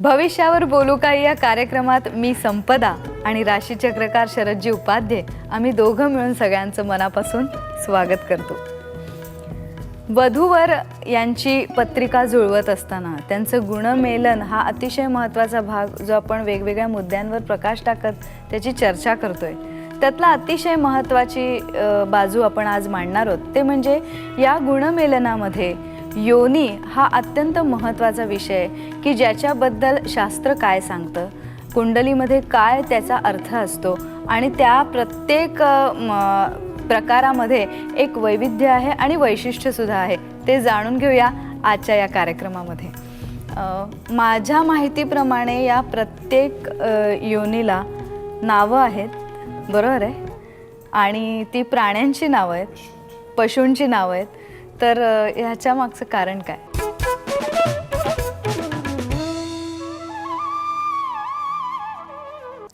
भविष्यावर बोलू काही या कार्यक्रमात मी संपदा आणि राशीचक्रकार शरदजी उपाध्ये आम्ही दोघं मिळून सगळ्यांचं मनापासून स्वागत करतो. वधूवर यांची पत्रिका जुळवत असताना त्यांचं गुणमेलन हा अतिशय महत्त्वाचा भाग जो आपण वेगवेगळ्या मुद्द्यांवर प्रकाश टाकत त्याची चर्चा करतोय, त्यातला अतिशय महत्त्वाची बाजू आपण आज मांडणार आहोत. ते म्हणजे या गुणमेलनामध्ये योनी हा अत्यंत महत्त्वाचा विषय की ज्याच्याबद्दल शास्त्र काय सांगतं, कुंडलीमध्ये काय त्याचा अर्थ असतो आणि त्या प्रत्येक प्रकारामध्ये एक वैविध्य आहे आणि वैशिष्ट्यसुद्धा आहे. ते जाणून घेऊया आजच्या या कार्यक्रमामध्ये. माझ्या माहितीप्रमाणे या प्रत्येक योनीला नावं आहेत, बरोबर आहे, आणि ती प्राण्यांची नावं आहेत, पशूंची नावं आहेत. तर ह्याच्या मागचं कारण काय?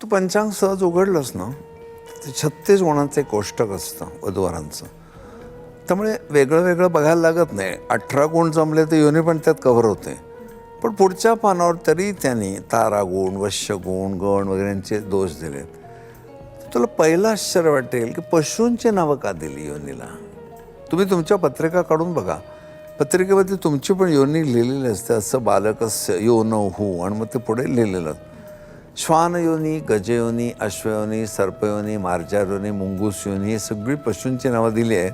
तू पंचांग सहज उघडलंस ना, ते 36 गुणांचं एक कोष्टक असतं वधूवरांचं. त्यामुळे वेगळं वेगळं बघायला लागत नाही. 18 गुण जमले तर योनी पण त्यात कव्हर होते. पण पुढच्या पानावर तरी त्यांनी तारागुण, वश्यगुण, गण वगैरेंचे दोष दिलेत. तुला पहिलं आश्चर्य वाटेल की पशूंची नावं का दिली योनीला. तुम्ही तुमच्या पत्रिका काढून बघा, पत्रिकेमध्ये तुमची पण योनी लिहिलेली असते. असं बालकस्य योनहू आणि मग ते पुढे लिहिलेलं. श्वानयोनी, गजयोनी, अश्वयोनी, सर्पयोनी, मार्जारयोनी, मुंगूस योनी, ही सगळी पशूंची नावं दिली आहेत.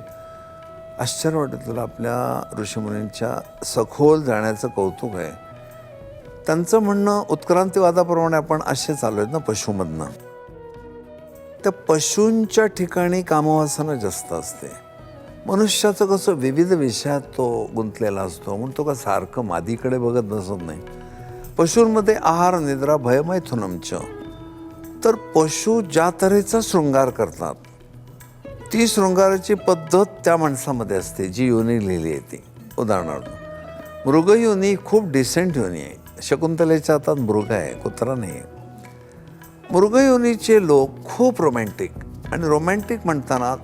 आश्चर्य वाटतं तुला. आपल्या ऋषीमुनींच्या सखोल जाण्याचं कौतुक आहे. त्यांचं म्हणणं उत्क्रांतीवादाप्रमाणे आपण असे चालू आहेत ना पशूमधनं. त्या पशूंच्या ठिकाणी कामवासना जास्त असते. मनुष्याचं कसं विविध विषयात तो गुंतलेला असतो म्हणून तो का सारखं मादीकडे बघत बसत नाही. पशूंमध्ये आहार, निद्रा, भय, मैथुनमच. तर पशु ज्या तऱ्हेचा शृंगार करतात ती शृंगाराची पद्धत त्या माणसामध्ये असते जी योनी लिहिली आहे ती. उदाहरणार्थ मृगयोनी खूप डिसेंट योनी आहे. शकुंतलेच्या हातात मृग आहे, कुत्रा नाही आहे. मृगयोनीचे लोक खूप रोमॅन्टिक, आणि रोमॅन्टिक म्हणताना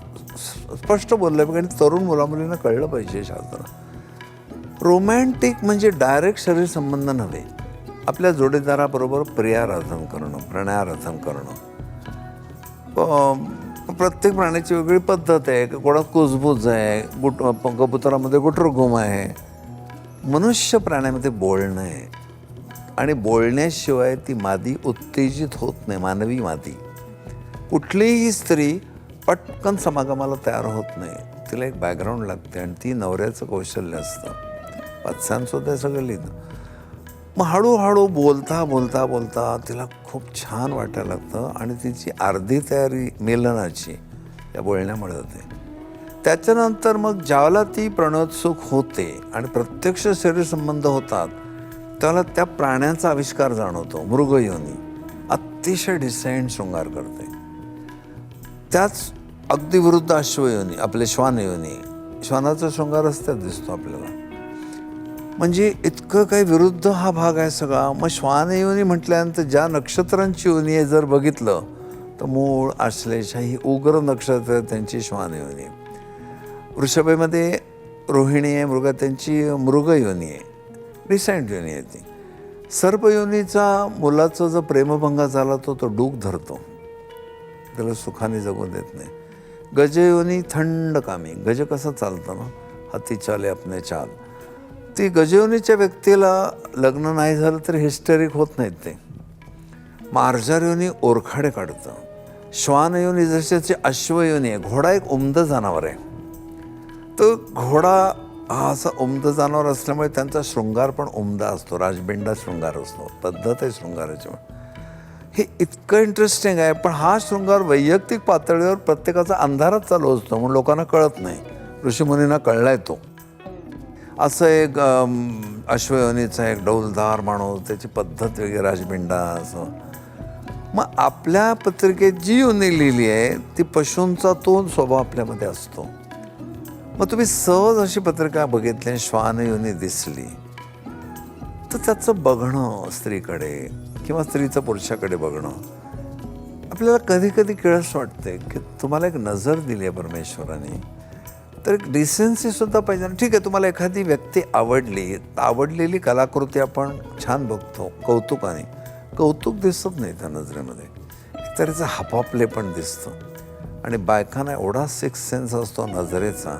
स्पष्ट बोललं पाहिजे आणि तरुण मुलामुलींना कळलं पाहिजे शास्त्र. रोमॅन्टिक म्हणजे डायरेक्ट शरीर संबंध नव्हे, आपल्या जोडीदाराबरोबर प्रियाराधन करणं, प्रणयाराधन करणं. प्रत्येक प्राण्याची वेगळी पद्धत आहे. कोणात कुजबूज आहे, कबुतरामध्ये गुटरगुम आहे. मनुष्य प्राण्यामध्ये बोलणं आहे, आणि बोलण्याशिवाय ती मादी उत्तेजित होत नाही. मानवी मादी कुठलीही स्त्री पटकन समागमाला तयार होत नाही. तिला एक बॅकग्राऊंड लागते आणि ती नवऱ्याचं कौशल्य असतं. पाचसांसुद्धा सगळं लिहितं. मग हळूहळू बोलता बोलता बोलता तिला खूप छान वाटायला लागतं आणि तिची अर्धी तयारी मेलनाची या बोलण्यामुळे होते. त्याच्यानंतर मग ज्यावेळेला ती प्रणोत्सुक होते आणि प्रत्यक्ष शरीरसंबंध होतात त्याला त्या प्राण्याचा आविष्कार जाणवतो. मृगयोनी अतिशय डिसेंट शृंगार करते. त्याच अगदी विरुद्ध अश्वयोनी, आपले श्वानयोनी. श्वानाचा शृंगार रस्त्यात दिसतो आपल्याला. म्हणजे इतकं काही विरुद्ध हा भाग आहे सगळा. मग श्वानयोनी म्हटल्यानंतर ज्या नक्षत्रांची योनी आहे जर बघितलं तर मूळ, आश्लेषा ही उग्र नक्षत्र त्यांची श्वानयोनी. वृषभेमध्ये रोहिणी आहे, मृग त्यांची मृगयोनी आहे, डिसेंट योनी आहे ती. सर्पयोनीचा मुलाचा जर प्रेमभंग झाला तो डूक धरतो, त्याला सुखाने जगू देत नाही. गजयोनी थंड कामी. गज कसं चालतं ना, हाती चाले अपने चाल. ती गजयोनीच्या व्यक्तीला लग्न नाही झालं तरी हिस्टेरिक होत नाहीत ते. मार्जारयोनी ओरखाडे काढतं. श्वानयोनी जशाची अश्वयोनी आहे. घोडा एक उमदं जनावर आहे. तो घोडा हा असा उमदं जनावर असल्यामुळे त्यांचा शृंगार पण उमदा असतो, राजबिंडा शृंगार असतो, पद्धत आहे शृंगाराची. हे इतकं इंटरेस्टिंग आहे. पण हा शृंगार वैयक्तिक पातळीवर प्रत्येकाचा अंधारात चालू असतो म्हणून लोकांना कळत नाही. ऋषीमुनींना कळलाय तो. असं एक अश्वयोनीचा एक डौलदार माणूस, त्याची पद्धत वगैरे, राजबिंडा असं. मग आपल्या पत्रिकेत जी योनी लिहिली आहे ती पशूंचा तो स्वभाव आपल्यामध्ये असतो. मग तुम्ही सहज अशी पत्रिका बघितली, श्वानयोनी दिसली तर त्याचं बघणं स्त्रीकडे किंवा स्त्रीचं पुरुषाकडे बघणं आपल्याला कधी कधी किळस वाटते की तुम्हाला एक नजर दिली आहे परमेश्वराने तर एक डिसेन्सी सुद्धा पाहिजे ना. ठीक आहे, तुम्हाला एखादी व्यक्ती आवडली, आवडलेली कलाकृती आपण छान बघतो कौतुकाने, कौतुक दिसत नाही त्या नजरेमध्ये, एक तऱ्हेचं हपापले पण दिसतं. आणि बायकांना एवढा सिक्स सेन्स असतो नजरेचा,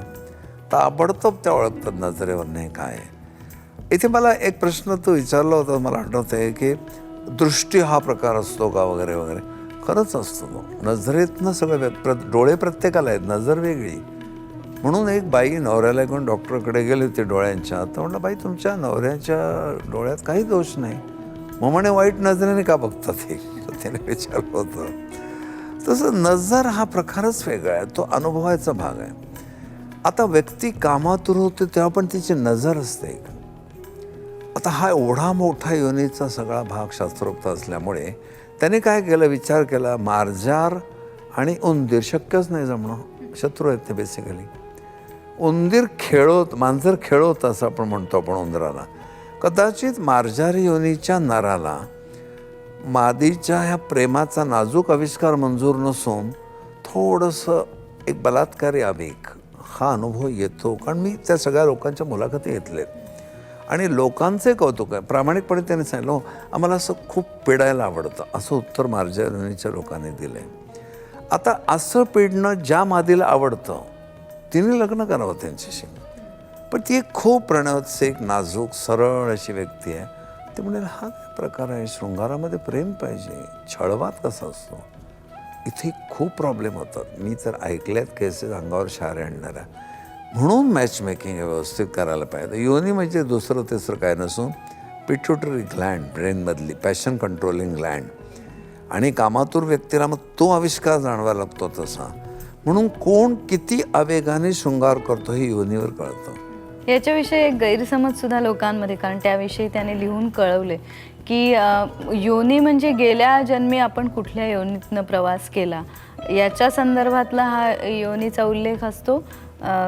ताबडतोब त्या ओळखतात नजरेवर नाही काय आहे. इथे मला एक प्रश्न तो विचारला होता, मला आठवत आहे की दृष्टी हा प्रकार असतो का वगैरे वगैरे. खरंच असतो तो. नजरेतनं सगळं डोळे प्रत्येकाला आहेत, नजर वेगळी. म्हणून एक बाई नवऱ्याला घेऊन डॉक्टरकडे गेली होती डोळ्यांच्या. तर म्हणलं, बाई तुमच्या नवऱ्याच्या डोळ्यात काही दोष नाही, मग म्हणे वाईट नजरेने का बघतात हे, तर त्याने विचारलं होतं. तसं नजर हा प्रकारच वेगळा आहे, तो अनुभवायचा भाग आहे. आता व्यक्ती कामातूर होते तेव्हा पण तिची नजर असते. आता हा एवढा मोठा योनीचा सगळा भाग शास्त्रोक्त असल्यामुळे त्याने काय केलं, विचार केला, मार्जार आणि उंदीर शक्यच नाही जमणं, शत्रू आहेत ते बेसिकली. उंदीर मांजर खेळवत असं आपण म्हणतो आपण उंदराला. कदाचित मार्जारी योनीच्या नराला मादीच्या ह्या प्रेमाचा नाजूक आविष्कार मंजूर नसून थोडंसं एक बलात्कारी आवेग हा अनुभव येतो. कारण मी त्या सगळ्या लोकांच्या मुलाखती घेतल्यात आणि लोकांचे कौतुक आहे. प्रामाणिकपणे त्यांनी सांगितलं, आम्हाला असं खूप पिडायला आवडतं, असं उत्तर मार्जारी योनीच्या लोकांनी दिलं आहे. आता असं पिडणं ज्या मादीला आवडतं तिने लग्न करावं त्यांच्याशी. पण ती एक खूप प्रणवत, एक नाजूक सरळ अशी व्यक्ती आहे. ते म्हणेल, हा काय प्रकार आहे, शृंगारामध्ये प्रेम पाहिजे, छळवाद कसा असतो. इथे खूप प्रॉब्लेम होतात. मी तर ऐकल्यात केसेस अंगावर शहारे आणणाऱ्या. म्हणून मॅच मेकिंग व्यवस्थित करायला पाहिजे. योनी म्हणजे दुसरं तिसरं काय नसून पिट्युटरी ग्लँड, ब्रेनमधली पॅशन कंट्रोलिंग ग्लँड. आणि कामातूर व्यक्तीला मग तो आविष्कार जाणवायला लागतो तसा. म्हणून कोण किती आवेगाने शृंगार करतो हे योनीवर कळतं. याच्याविषयी एक गैरसमज सुद्धा लोकांमध्ये, कारण त्याविषयी त्याने लिहून कळवले की योनी म्हणजे गेल्या जन्मी आपण कुठल्या योनीतनं प्रवास केला याच्या संदर्भातला हा योनीचा उल्लेख असतो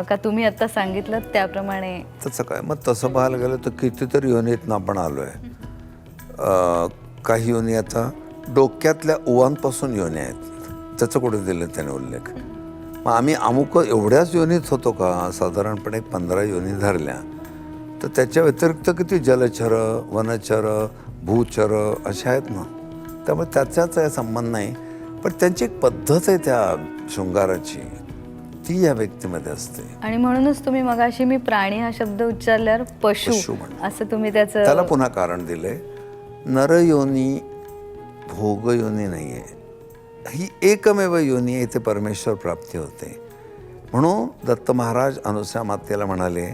का तुम्ही आत्ता सांगितलं त्याप्रमाणे? तसं काय, मग तसं पाहायला गेलं तर कितीतरी योनीतनं आपण आलो आहे. काही योनी आता डोक्यातल्या ओवांपासून योनी आहेत, त्याचं कुठे दिलं त्याने उल्लेख. मग आम्ही अमुक एवढ्याच योनीत होतो का? साधारणपणे 15 योनी धरल्या तर त्याच्या व्यतिरिक्त किती जलचर, वनचर, भूचर असे आहेत ना. त्यामुळे त्याच्याच संबंध नाही, पण त्यांची एक पद्धत आहे त्या शृंगाराची, ती या व्यक्तीमध्ये असते. आणि म्हणूनच तुम्ही मगाशी मी प्राणी हा शब्द उच्चारल्यावर पशु असं तुम्ही त्याला पुन्हा कारण दिले. नरयोनी भोगयोनी नाही आहे, ही एकमेव योनी आहे, इथे परमेश्वर प्राप्ती होते. म्हणून दत्त महाराज अनुसूया मातेला म्हणाले,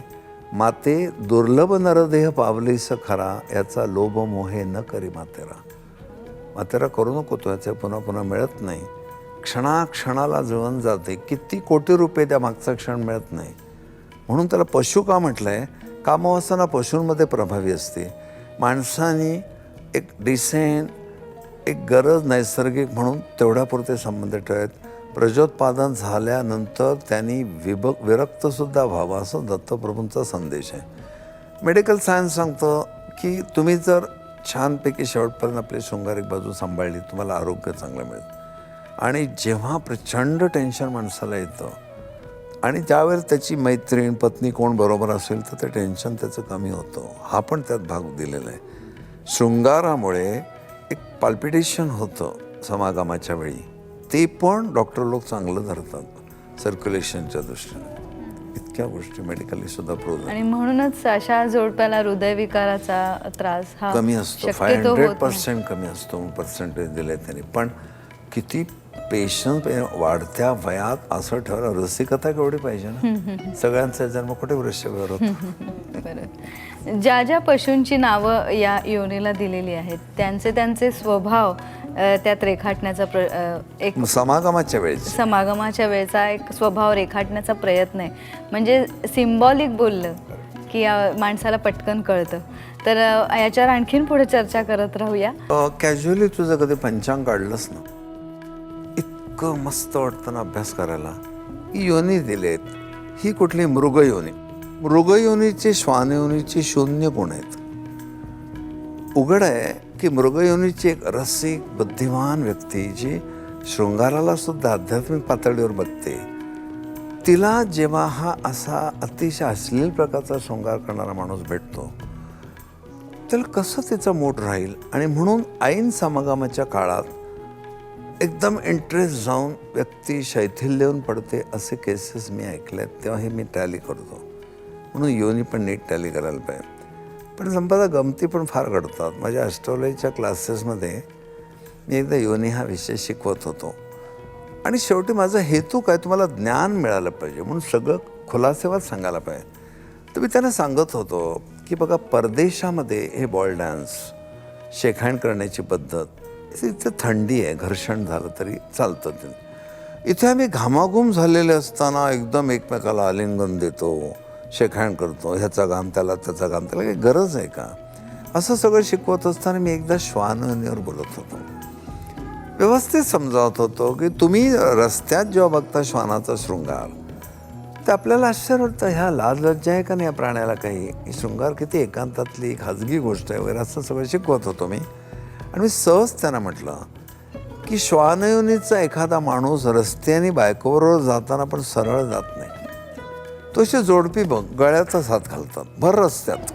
माते दुर्लभ नरदेह पावलीस खरा, याचा लोभ मोहे न करी मातेरा. मातेरा करू नको, तो याचा पुन्हा पुन्हा मिळत नाही. क्षणाक्षणाला जुळून जाते, किती कोटी रुपये त्या मागचा क्षण मिळत नाही. म्हणून त्याला पशु का म्हटलं आहे? कामवासना पशूंमध्ये प्रभावी असते. माणसाने एक डिसेंट, एक गरज नैसर्गिक म्हणून तेवढ्यापुरते संबंध ठेवत. प्रजोत्पादन झाल्यानंतर त्यांनी विरक्तसुद्धा व्हावं, असं दत्तप्रभूंचा संदेश आहे. मेडिकल सायन्स सांगतं की तुम्ही जर छानपैकी शेवटपर्यंत आपली शृंगारिक बाजू सांभाळली, तुम्हाला आरोग्य चांगलं मिळतं. आणि जेव्हा प्रचंड टेन्शन माणसाला येतं आणि त्यावेळेस त्याची मैत्रीण, पत्नी कोण बरोबर असेल तर ते टेन्शन त्याचं कमी होतं. हा पण त्यात भाग दिलेला आहे. शृंगारामुळे एक पाल्पिटेशन होतं समागमाच्या वेळी, ते पण डॉक्टर लोक चांगलं धरतात सर्क्युलेशनच्या दृष्टीने. इतक्या गोष्टी मेडिकली सुद्धा प्रूव्ह. आणि म्हणूनच अशा जोडप्याला हृदयविकाराचा त्रास हा कमी असतो, 500% कमी असतो पर्सेंटेज दिले त्यांनी. पण किती पेशन्स, वाढत्या वयात असं ठेवायला रसिकता केवढी पाहिजे ना. सगळ्यांचा जन्म कुठे वृषभावर होतो. बरं. ज्या ज्या पशूंची नावं या योनीला दिलेली आहेत त्यांचे स्वभाव त्यात रेखाटण्याचा एक समागमाच्या वेळेचा एक स्वभाव रेखाटण्याचा प्रयत्न आहे. म्हणजे सिम्बॉलिक बोललं की माणसाला पटकन कळतं. तर याच्यावर आणखीन पुढे चर्चा करत राहूया. कॅज्युअली तुझं कधी पंचांग काढलंस ना, इतकं मस्त वाटतं ना अभ्यास करायला. ही योनी दिलेत, ही कुठली मृगयोनी. मृगयोनीचे श्वानयोनीचे 0 गुण आहेत. उघड आहे की मृगयोनीची एक रसिक, बुद्धिमान व्यक्ती जी शृंगाराला सुद्धा आध्यात्मिक पातळीवर बघते, तिला जेव्हा हा असा अतिशय अश्लील प्रकारचा शृंगार करणारा माणूस भेटतो, त्याला कसं तिचं मूड राहील. आणि म्हणून ऐन समागमाच्या काळात एकदम इंटरेस्ट जाऊन व्यक्ती शैथिल्य येऊन पडते असे केसेस मी ऐकले आहेत. तेव्हा हे मी टॅली करतो. म्हणून योनी पण नीट टॅली करायला पाहिजे. पण संपदा गमती पण फार घडतात. माझ्या ॲस्ट्रॉलॉजीच्या क्लासेसमध्ये मी एकदा योनी हा विषय शिकवत होतो. आणि शेवटी माझा हेतू काय, तुम्हाला ज्ञान मिळालं पाहिजे म्हणून सगळं खुलासेवर सांगायला पाहिजे. तर मी त्यांना सांगत होतो की बघा, परदेशामध्ये हे बॉल डान्स, शेकहँड करण्याची पद्धत, इथे थंडी आहे, घर्षण झालं तरी चालतं. ते इथे आम्ही घामाघूम झालेले असताना एकदम एकमेकाला आलिंगन देतो, शेकहँड करतो, ह्याचा घाम त्याला, त्याचा घाम त्याला. काही गरज आहे का? असं सगळं शिकवत असताना मी एकदा श्वानयोनीवर बोलत होतो. व्यवस्थित समजावत होतो की तुम्ही रस्त्यात जेव्हा बघता श्वानाचा शृंगार, तर आपल्याला आश्चर्य वाटतं, ह्या लाज लज्जा आहे का नाही या प्राण्याला काही? शृंगार किती एकांतातली खाजगी गोष्ट आहे वगैरे असं सगळं शिकवत होतो मी. आणि मी सहज त्यांना म्हटलं की श्वानयोनीचा एखादा माणूस रस्त्याने बायकोबरोबर जाताना पण सरळ जात नाही. तो अशी जोडपी बघ, गळ्याचाच हात घालतात भर रस्त्यात,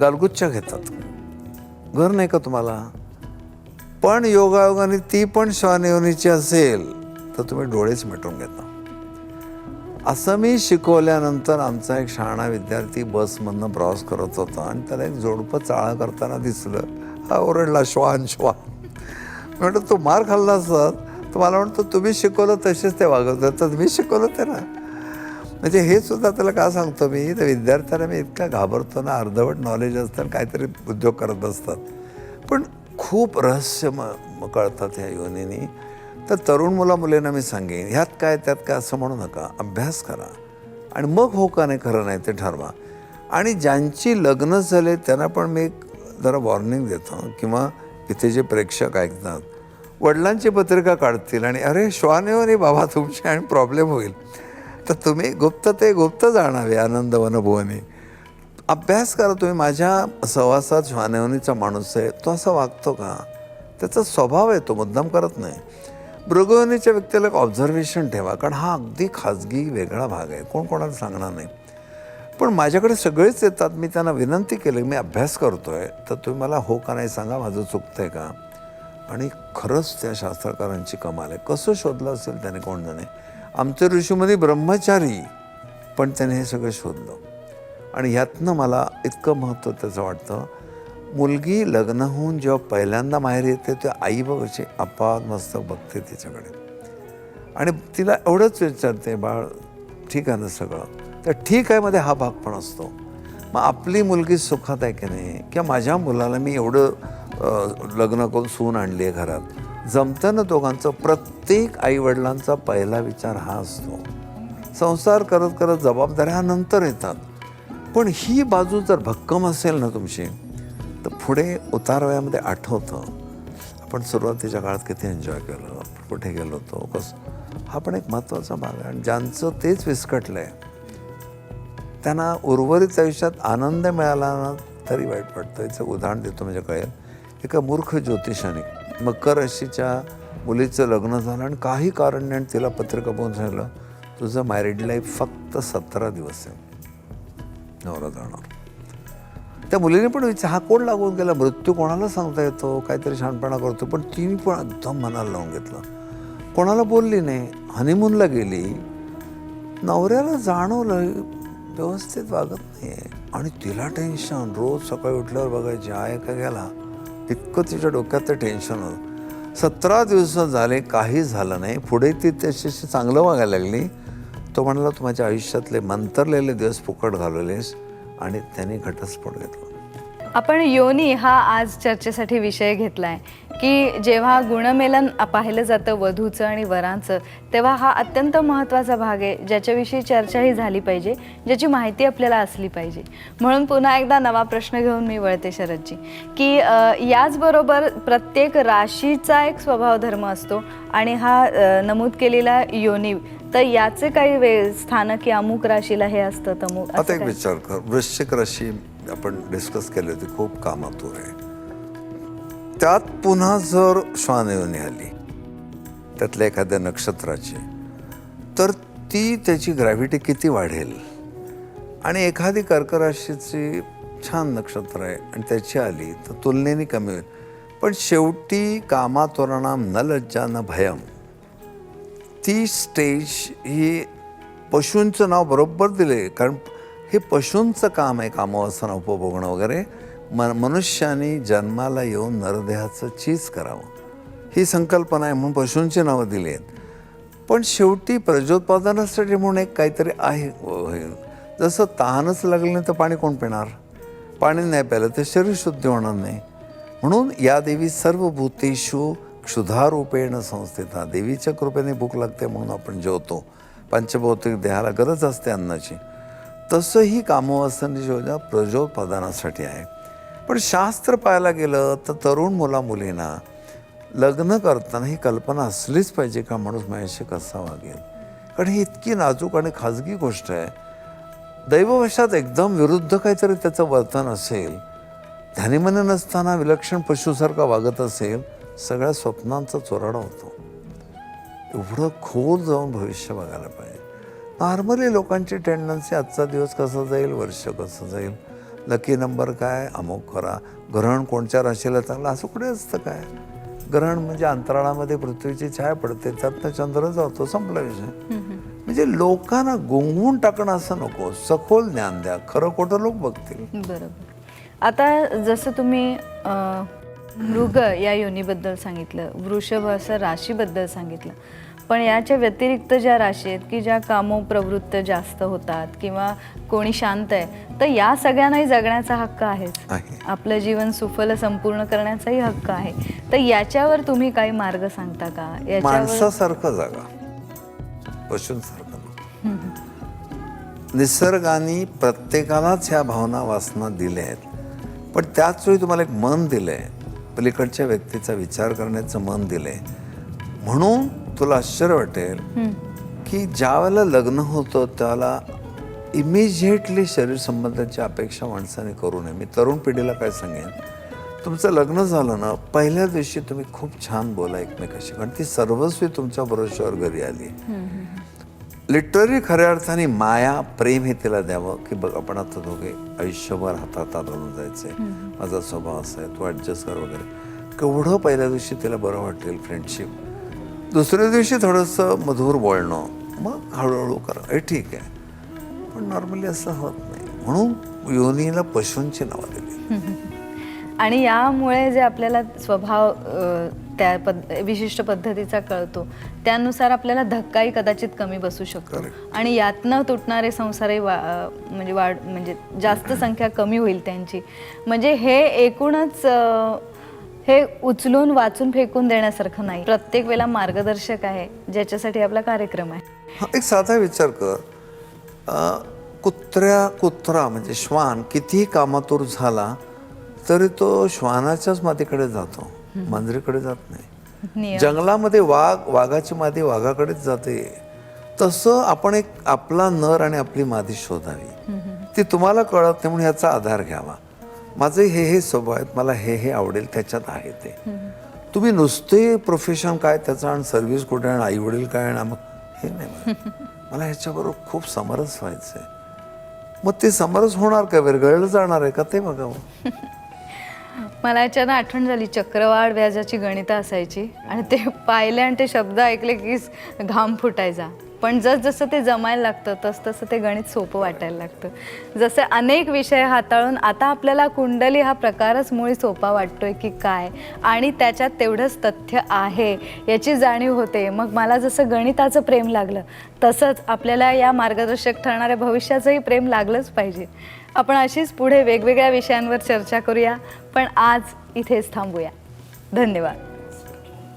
गालगुच्च्या घेतात. घर नाही का तुम्हाला? पण योगायोगाने ती पण श्वानयोनीची असेल तर तुम्ही डोळेच मिटून घेता. असं मी शिकवल्यानंतर आमचा एक शहाणा विद्यार्थी बसमधनं प्रवास करत होता आणि त्याला एक जोडपं चाळा करताना दिसलं. हा ओरडला, श्वान श्वान. म्हणतो तो मार खाल्ला असतात तर मला म्हणतो तुम्ही शिकवलं तसेच ते वागवतात, तर मी शिकवलं ते ना. म्हणजे हे सुद्धा त्याला का सांगतो मी, तर विद्यार्थ्यांना मी इतका घाबरतो ना, अर्धवट नॉलेज असतं काहीतरी उद्योग करत बसतात. पण खूप रहस्य कळतात ह्या योनीनी. तर तरुण मुलींना मी सांगेन, ह्यात काय त्यात काय असं म्हणू नका, अभ्यास करा आणि मग हो का नाही खरं नाही ते ठरवा. आणि ज्यांची लग्न झाले त्यांना पण मी जरा वॉर्निंग देतो, किंवा इथे जे प्रेक्षक ऐकतात, वडिलांची पत्रिका काढतील आणि अरे श्वानयोनी बाबा तुमची आणि प्रॉब्लेम होईल, तर तुम्ही गुप्त जाणावे आनंद वनभुवनी. अभ्यास करा तुम्ही. माझ्या सहवासात श्वानयोनीचा माणूस आहे, तो असा वागतो का? त्याचा स्वभाव आहे, तो मुद्दाम करत नाही. मृगयोनीच्या व्यक्तीला एक ऑब्झर्वेशन ठेवा, कारण हा अगदी खाजगी वेगळा भाग आहे, कोण कोणाला सांगणार नाही. पण माझ्याकडे सगळेच येतात, मी त्यांना विनंती केली, मी अभ्यास करतो आहे, तर तुम्ही मला हो का नाही सांगा, माझं चुकतं आहे का? आणि खरंच त्या शास्त्रकारांची कमाल आहे. कसं शोधलं असेल त्याने, कोण जाणे. आमचे ऋषीमुनी ब्रह्मचारी, पण त्याने हे सगळं शोधलं. आणि ह्यातनं मला इतकं महत्त्व त्याचं वाटतं, मुलगी लग्न होऊन जेव्हा पहिल्यांदा माहेर येते तेव्हा आई बघायची अपाद मस्तक बघते तिच्याकडे आणि तिला एवढंच विचारते, बाळ ठीक आहे ना सगळं? तर ठीक आहे मध्ये हा भाग पण असतो. मग आपली मुलगी सुखात आहे की नाही, किंवा माझ्या मुलाला मी एवढं लग्न करून सून आणली आहे घरात, जमतं ना दोघांचं? प्रत्येक आईवडिलांचा पहिला विचार हा असतो. संसार करत करत जबाबदाऱ्या हा नंतर येतात. पण ही बाजू जर भक्कम असेल ना तुमची, तर पुढे उतारवयामध्ये आठवतं आपण सुरुवातीच्या काळात किती एन्जॉय केलं, कुठे गेलो होतो, कसं. हा पण एक महत्त्वाचा भाग आहे. आणि ज्यांचं तेच विस्कटलं आहे त्यांना उर्वरित आयुष्यात आनंद मिळाला ना तरी वाईट वाटतं. याचं उदाहरण देतो म्हणजे कळेल. एका मूर्ख ज्योतिषाने मकर राशीच्या मुलीचं लग्न झालं आणि काही कारणाने तिला पत्रिका बघून सांगितलं, तुझं मॅरिड लाईफ फक्त 17 दिवस आहे, नवरा जाणार. त्या मुलीने पण हा कोण लागून गेला, मृत्यू कोणाला सांगता येतो, काहीतरी शहाणपणा करतो. पण तिने पण एकदम मनाला लावून घेतलं, कोणाला बोलली नाही. हनीमूनला गेली, नवऱ्याला जाणवलं व्यवस्थित वागत नाही आहे आणि तिला टेन्शन. रोज सकाळी उठल्यावर बघायची आहे का गेला, इतकं तिच्या डोक्यात ते टेन्शन होतं. 17 दिवस झाले, काही झालं नाही. पुढे ती त्याच्याशी चांगलं वागायला लागली. तो म्हणाला, तू माझ्या आयुष्यातले मंतरलेले दिवस फुकट घालवलेस, आणि त्याने घटस्फोट घेतला. आपण योनी हा आज चर्चेसाठी विषय घेतलाय की जेव्हा गुणमेलन पाहिलं जातं वधूचं आणि वरांचं, तेव्हा हा अत्यंत महत्त्वाचा भाग आहे, ज्याच्याविषयी चर्चाही झाली पाहिजे, ज्याची माहिती आपल्याला असली पाहिजे. म्हणून पुन्हा एकदा नवा प्रश्न घेऊन मी वळते शरदजी, की याचबरोबर प्रत्येक राशीचा एक स्वभाव धर्म असतो आणि हा नमूद केलेला योनी, तर याचे काही स्थान की अमुक राशीला हे असतं तमुक. आता एक विचार कर, वृश्चिक राशी आपण डिस्कस केली होती, खूप कामातूर आहे. त्यात पुन्हा जर श्वानयोनी आली त्यातल्या एखाद्या नक्षत्राची, तर ती त्याची ग्रॅव्हिटी किती वाढेल. आणि एखादी कर्क राशीची छान नक्षत्र आहे आणि त्याची आली तर तुलनेने कमी होईल. पण शेवटी कामातोरणाम न लज्जा न भयम, ती स्टेज ही पशूंचं नाव बरोबर दिले, कारण हे पशूंचं काम आहे कामवासना उपभोगणं वगैरे. मनुष्याने जन्माला येऊन नरदेहाचं चीज करावं ही संकल्पना आहे म्हणून पशूंची नावं दिली आहेत. पण शेवटी प्रजोत्पादनासाठी म्हणून एक काहीतरी आहे. जसं तहानच लागलं नाही तर पाणी कोण पिणार, पाणी नाही प्यायलं तर शरीर शुद्ध होणार नाही. म्हणून या देवी सर्व भूतेषु क्षुधारूपेण संस्थिता, देवीच्या कृपेने भूक लागते म्हणून आपण जेवतो, पंचभौतिक देहाला गरज असते अन्नाची. तसं ही कामवासनेची योजना प्रजोत्पादनासाठी आहे. पण शास्त्र पाहायला गेलं तर तरुण मुलींना लग्न करताना ही कल्पना असलीच पाहिजे का माणूस माझ्याशी कसा वागेल, कारण ही इतकी नाजूक आणि खाजगी गोष्ट आहे. दैववशात एकदम विरुद्ध काहीतरी त्याचं वर्तन असेल, ध्यानीमनी नसताना विलक्षण पशुसारखा वागत असेल, सगळ्या स्वप्नांचा चोराडा होतो. एवढं खोल जाऊन भविष्य बघायला पाहिजे. नॉर्मली लोकांची टेंडन्सी आजचा दिवस कसा जाईल, वर्ष कसं जाईल, लकी नंबर काय, अमुक करा, ग्रहण कोणत्या राशीला चांगलं, असं कुठे असतं काय. ग्रहण म्हणजे अंतराळामध्ये पृथ्वीची छाया पडते, त्यातनं चंद्र जातो, संपला विषय. म्हणजे लोकांना गुंगवून टाकणं असं नको, सखोल ज्ञान द्या, खरं खोटं लोक बघतील. बरोबर. आता जसं तुम्ही मृग या योनीबद्दल सांगितलं, वृषभ असं राशीबद्दल सांगितलं, पण याच्या व्यतिरिक्त ज्या राशी आहेत की ज्या कामोप्रवृत्त जास्त होतात किंवा कोणी शांत आहे, तर या सगळ्यांनाही जगण्याचा हक्क आहेच. आपलं जीवन सुफल संपूर्ण करण्याचाही हक्क आहे. तर याच्यावर तुम्ही काही मार्ग सांगता का? माणसासारखं जागा, पशूंसारखं. निसर्गाने प्रत्येकालाच ह्या भावना वासना दिल्या आहेत, पण त्याच वेळी तुम्हाला एक मन दिलंय, पलीकडच्या व्यक्तीचा विचार करण्याचं मन दिलंय. म्हणून तुला आश्चर्य वाटेल की ज्या वेळेला लग्न होतं त्याला इमिजिएटली शरीर संबंधाची अपेक्षा माणसाने करू नये. मी तरुण पिढीला काय सांगेन, तुमचं लग्न झालं ना, पहिल्या दिवशी तुम्ही खूप छान बोला एकमेकाशी, कारण ती सर्वस्वी तुमच्या भरोश्यावर घरी आली. लिटरली खऱ्या अर्थाने माया प्रेम हे तिला द्यावं की बघ आपण आता दोघे आयुष्यभर हातात आणून जायचंय, माझा स्वभाव असा आहे, तू ॲडजस्ट कर वगैरे. केवढं पहिल्या दिवशी तिला बरं वाटेल फ्रेंडशिप. दुसऱ्या दिवशी थोडंसं मधुर बोलणं, मग हळूहळू करा, हे ठीक आहे. पण नॉर्मली असं होत नाही, म्हणून योनीला पशूंची नावं दिली. आणि यामुळे जे आपल्याला स्वभाव त्या विशिष्ट पद्धतीचा कळतो, त्यानुसार आपल्याला धक्काही कदाचित कमी बसू शकतो. आणि यातनं तुटणारे संसारही म्हणजे जास्त संख्या कमी होईल त्यांची. म्हणजे हे एकूणच हे उचलून वाचून फेकून देण्यासारखं नाही, प्रत्येक वेळेला मार्गदर्शक आहे, ज्याच्यासाठी आपला कार्यक्रम आहे. एक साधा विचार कर, कुत्रा म्हणजे श्वान कितीही कामातूर झाला तरी तो श्वानाच्याच मादीकडे जातो, मांजरीकडे जात नाही. जंगलामध्ये वाघाची मादी वाघाकडेच जाते. तसं आपण एक आपला नर आणि आपली मादी शोधावी. ती तुम्हाला कळत नाही म्हणून ह्याचा आधार घ्यावा. माझे हे स्वभाव आहेत, मला हे आवडेल, त्याच्यात आहे ते. तुम्ही नुसते प्रोफेशन काय त्याचं आणि सर्व्हिस कुठे आणि आई वडील काय आणि मग हे नाही. मला ह्याच्याबरोबर खूप समरस व्हायचं आहे. मग ते समरस होणार का, विरघळलं जाणार आहे का, ते बघावं. मला याच्यानं आठवण झाली, चक्रवाढ व्याजाची गणितं असायची आणि ते पाहिले आणि ते शब्द ऐकले की घाम फुटायचा. पण जसं ते जमायला लागतं तसं ते गणित सोपं वाटायला लागतं. जसे अनेक विषय हाताळून आता आपल्याला कुंडली हा प्रकारच मुळी सोपा वाटतोय की काय, आणि त्याच्यात तेवढंच तथ्य आहे याची जाणीव होते. मग मला जसं गणिताचं प्रेम लागलं तसंच आपल्याला या मार्गदर्शक ठरणाऱ्या भविष्याचंही प्रेम लागलंच पाहिजे. आपण अशीच पुढे वेगवेगळ्या विषयांवर चर्चा करूया, पण आज इथेच थांबूया. धन्यवाद.